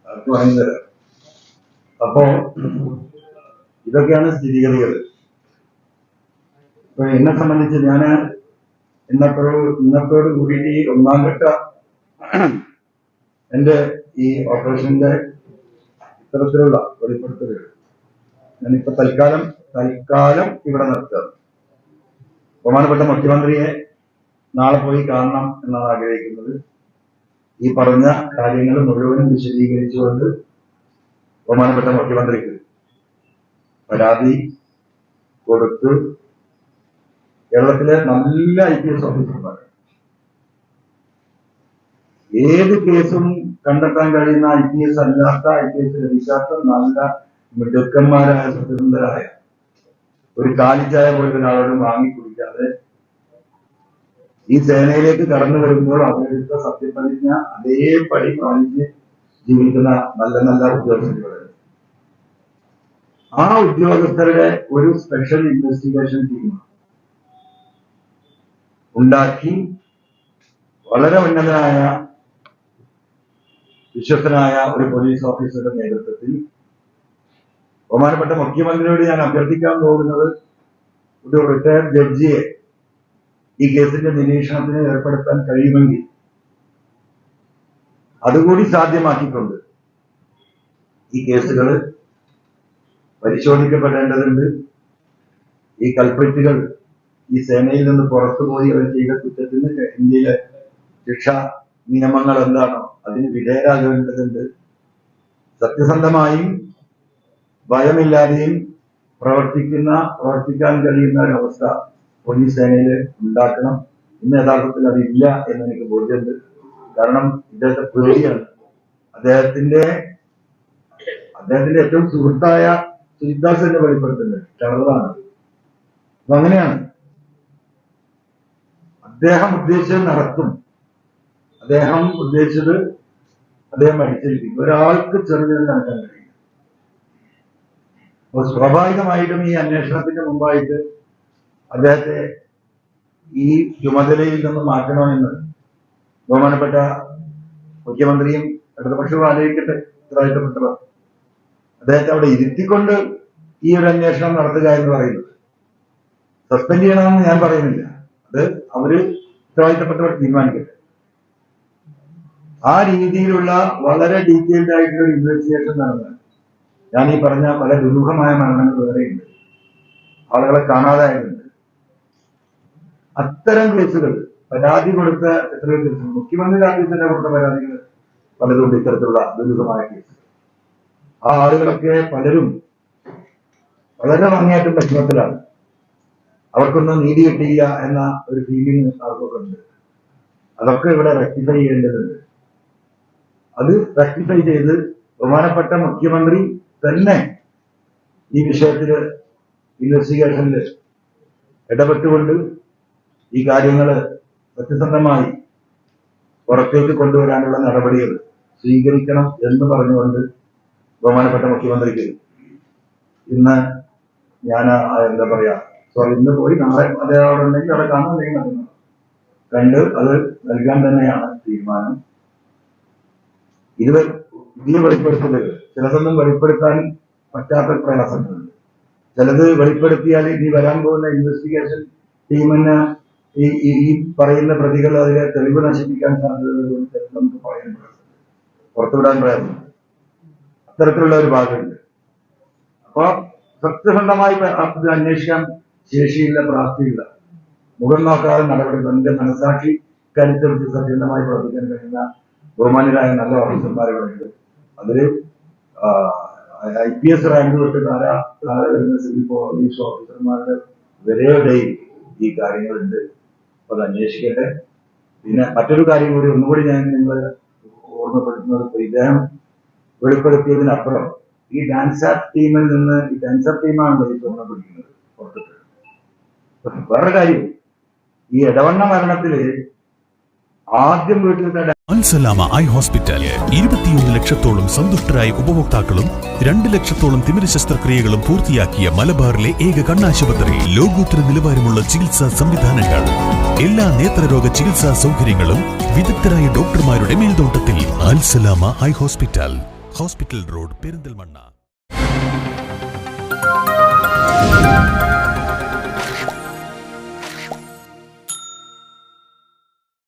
അവർക്ക് വാങ്ങി തരാം. അപ്പോ ഇതൊക്കെയാണ് സ്ഥിതിഗതികൾ. ഇപ്പൊ എന്നെ സംബന്ധിച്ച് ഞാൻ ഇന്നത്തോട് കൂടിയിട്ട് ഈ ഒന്നാം ഘട്ട എന്റെ ഈ ഓപ്പറേഷന്റെ ഇത്തരത്തിലുള്ള വെളിപ്പെടുത്തലുകൾ ഞാനിപ്പോ തൽക്കാലം ഇവിടെ നിർത്തുകയാണ്. ബഹുമാനപ്പെട്ട മുഖ്യമന്ത്രിയെ നാളെ പോയി കാണണം എന്നാണ് ആഗ്രഹിക്കുന്നത്. ഈ പറഞ്ഞ കാര്യങ്ങൾ മുഴുവനും വിശദീകരിച്ചുകൊണ്ട് ബഹുമാനപ്പെട്ട മുഖ്യമന്ത്രിക്ക് പരാതി കൊടുത്ത് കേരളത്തിലെ നല്ല IPS ഓഫീസർമാർ ഏത് കേസും കണ്ടെത്താൻ കഴിയുന്ന IPS അല്ലാത്ത IPS ലഭിക്കാത്ത നല്ല മിടുക്കന്മാരായ സത്യസന്ധരായ ഒരു കാലിച്ചായ പോലും ഒരാളോടും വാങ്ങി കുടിക്കാതെ ഈ സേനയിലേക്ക് കടന്നു വരുമ്പോൾ അവരെടുത്ത സത്യപ്രതിജ്ഞ അതേപടി പാലിച്ച് ജീവിക്കുന്ന നല്ല നല്ല ഉദ്യോഗസ്ഥരുണ്ട്. ആ ഉദ്യോഗസ്ഥരുടെ ഒരു സ്പെഷ്യൽ ഇൻവെസ്റ്റിഗേഷൻ ടീം ഉണ്ടാക്കി വളരെ ഉന്നതനായ വിശ്വസ്തനായ ഒരു പോലീസ് ഓഫീസറുടെ നേതൃത്വത്തിൽ ബഹുമാനപ്പെട്ട മുഖ്യമന്ത്രിയോട് ഞാൻ അഭ്യർത്ഥിക്കാൻ പോകുന്നത് ഒരു റിട്ടയർഡ് ജഡ്ജിയെ ഈ കേസിന്റെ നിരീക്ഷണത്തിന് ഏർപ്പെടുത്താൻ കഴിയുമെങ്കിൽ അതുകൂടി സാധ്യമാക്കിക്കൊണ്ട് ഈ കേസുകൾ പരിശോധിക്കപ്പെടേണ്ടതുണ്ട്. ഈ കൾപ്രിറ്റുകൾ ഈ സേനയിൽ നിന്ന് പുറത്തുപോയി അവർ ചെയ്ത കുറ്റത്തിന് ഇന്ത്യയിലെ ശിക്ഷാ നിയമങ്ങൾ എന്താണോ അതിന് വിധേയരാകേണ്ടതുണ്ട്. സത്യസന്ധമായും ഭയമില്ലാതെയും പ്രവർത്തിക്കാൻ കഴിയുന്ന ഒരവസ്ഥ പോലീസ് സേനയിൽ ഉണ്ടാക്കണം. ഇന്ന് യഥാർത്ഥത്തിൽ അതില്ല എന്ന് എനിക്ക് ബോധ്യമുണ്ട്. കാരണം ഇദ്ദേഹത്തെ പേടിയാണ്. അദ്ദേഹത്തിന്റെ ഏറ്റവും സുഹൃത്തായ സുജിദാസ് എന്നെ വെളിപ്പെടുത്തുന്നത് ടെററാണ്. അപ്പൊ അങ്ങനെയാണ് അദ്ദേഹം ഉദ്ദേശിച്ചത് നടത്തും. അദ്ദേഹം ഉദ്ദേശിച്ചത് അദ്ദേഹം അടിച്ചിരിക്കും. ഒരാൾക്ക് ചെറുതിൽ നടക്കാൻ കഴിയും. അപ്പൊ സ്വാഭാവികമായിട്ടും ഈ അന്വേഷണത്തിന്റെ മുമ്പായിട്ട് അദ്ദേഹത്തെ ഈ ചുമതലയിൽ നിന്ന് മാറ്റണമെന്ന് ബഹുമാനപ്പെട്ട മുഖ്യമന്ത്രിയും ഇടതുപക്ഷവും ആലോചിക്കട്ടെ. ഉത്തരവാദിത്തപ്പെട്ടവർ അദ്ദേഹത്തെ അവിടെ ഇരുത്തിക്കൊണ്ട് ഈ ഒരു അന്വേഷണം നടത്തുക എന്ന് പറയുന്നത് സസ്പെൻഡ് ചെയ്യണമെന്ന് ഞാൻ പറയുന്നില്ല. അത് അവര് ഉത്തരവാദിത്തപ്പെട്ടവർ തീരുമാനിക്കട്ടെ. ആ രീതിയിലുള്ള വളരെ ഡീറ്റെയിൽഡ് ആയിട്ടുള്ള ഒരു ഇൻവെസ്റ്റിഗേഷൻ നടന്നാൽ ഞാൻ ഈ പറഞ്ഞ പല ദുരൂഹമായ മരണങ്ങൾ വേറെയുണ്ട്. ആളുകളെ കാണാതായിട്ടുണ്ട്. അത്തരം കേസുകൾ പരാതി കൊടുത്ത എത്രയോ കേസുകൾ മുഖ്യമന്ത്രി ആഫീസിന്റെ കൊടുത്ത പരാതികൾ പലതുണ്ട്. ഇത്തരത്തിലുള്ള ദുരൂഹമായ കേസുകൾ ആ ആളുകളൊക്കെ പലരും വളരെ ഭംഗിയായിട്ടും പ്രശ്നത്തിലാണ്. അവർക്കൊന്നും നീതി കിട്ടിയില്ല എന്ന ഒരു ഫീലിംഗ് അവർക്കൊക്കെ ഉണ്ട്. അതൊക്കെ ഇവിടെ റെക്ടിഫൈ ചെയ്യേണ്ടതുണ്ട്. അത് റെക്ടിഫൈ ചെയ്ത് ബഹുമാനപ്പെട്ട മുഖ്യമന്ത്രി തന്നെ ഈ വിഷയത്തില് ഇൻവെസ്റ്റിഗേഷനിൽ ഇടപെട്ടുകൊണ്ട് ഈ കാര്യങ്ങൾ സത്യസന്ധമായി പുറത്തേക്ക് കൊണ്ടുവരാനുള്ള നടപടികൾ സ്വീകരിക്കണം എന്ന് പറഞ്ഞുകൊണ്ട് ബഹുമാനപ്പെട്ട മുഖ്യമന്ത്രിക്ക് ഇന്ന് ഞാൻ ഇന്ന് പോയി നാളെ അദ്ദേഹം അവിടെ ഉണ്ടെങ്കിൽ അവിടെ കാണുന്നുണ്ടെങ്കിൽ കണ്ട് അത് നൽകാൻ തന്നെയാണ് തീരുമാനം. ഇതിന് വെളിപ്പെടുത്തലുകൾ ചിലതൊന്നും വെളിപ്പെടുത്താൻ പറ്റാത്ത പ്രയാസങ്ങളുണ്ട്. ചിലത് വെളിപ്പെടുത്തിയാൽ ഇനി വരാൻ പോകുന്ന ഇൻവെസ്റ്റിഗേഷൻ ടീമിന് ഈ പറയുന്ന പ്രതികൾ അതിലെ തെളിവ് നശിപ്പിക്കാൻ സാധ്യതകളുണ്ട്. നമുക്ക് പറയാൻ പുറത്തുവിടാൻ പ്രയാസമുണ്ട്. അത്തരത്തിലുള്ള ഒരു ഭാഗമുണ്ട്. അപ്പൊ സത്യസന്ധമായി ഇത് അന്വേഷിക്കാൻ ശേഷിയില്ല, പ്രാപ്തിയില്ല. മുഖം നോക്കാതെ നടപടി തന്റെ മനസാക്ഷിക്കനുസരിച്ച് സത്യസന്ധമായി പ്രവർത്തിക്കാൻ കഴിയുന്ന ബഹുമാന്യരായ നല്ല ഓഫീസർമാരുകളുണ്ട്. അതില് IPS റാങ്ക് തൊട്ട് താഴെ വരുന്ന സിവിൽ പോലീസ് ഓഫീസർമാരുടെ വരെയുടെയും ഈ കാര്യങ്ങളുണ്ട്. അപ്പൊ അത് അന്വേഷിക്കട്ടെ. പിന്നെ മറ്റൊരു കാര്യം കൂടി ഒന്നുകൂടി ഞാൻ നിങ്ങൾ ഓർമ്മപ്പെടുത്തുന്നത്, ഇദ്ദേഹം വെളിപ്പെടുത്തിയതിനപ്പുറം ഈ ഡാൻസർ ടീമിൽ നിന്ന് ഈ ഡാൻസർ ടീമാണല്ലോ ഈ സ്വർണ്ണം പിടിക്കുന്നത് പുറത്തിട്ട്. വേറെ കാര്യം, ഈ ഇടവണ്ണ മരണത്തില് ആദ്യം വീട്ടിൽ അൽസലാമ ഐ ഹോസ്പിറ്റൽ 21 ലക്ഷത്തോളം സന്തുഷ്ടരായ ഉപഭോക്താക്കളും 2 ലക്ഷത്തോളം തിമിര ശസ്ത്രക്രിയകളും പൂർത്തിയാക്കിയ മലബാറിലെ ഏക കണ്ണാശുപത്രി. ലോകോത്തര നിലവാരമുള്ള ചികിത്സാ സംവിധാനങ്ങൾ, എല്ലാ നേത്രരോഗ ചികിത്സാ സൗകര്യങ്ങളും വിദഗ്ധരായ ഡോക്ടർമാരുടെ മേൽനോട്ടത്തിൽ. Al Salama eye hospital, hospital road Perinthalmanna.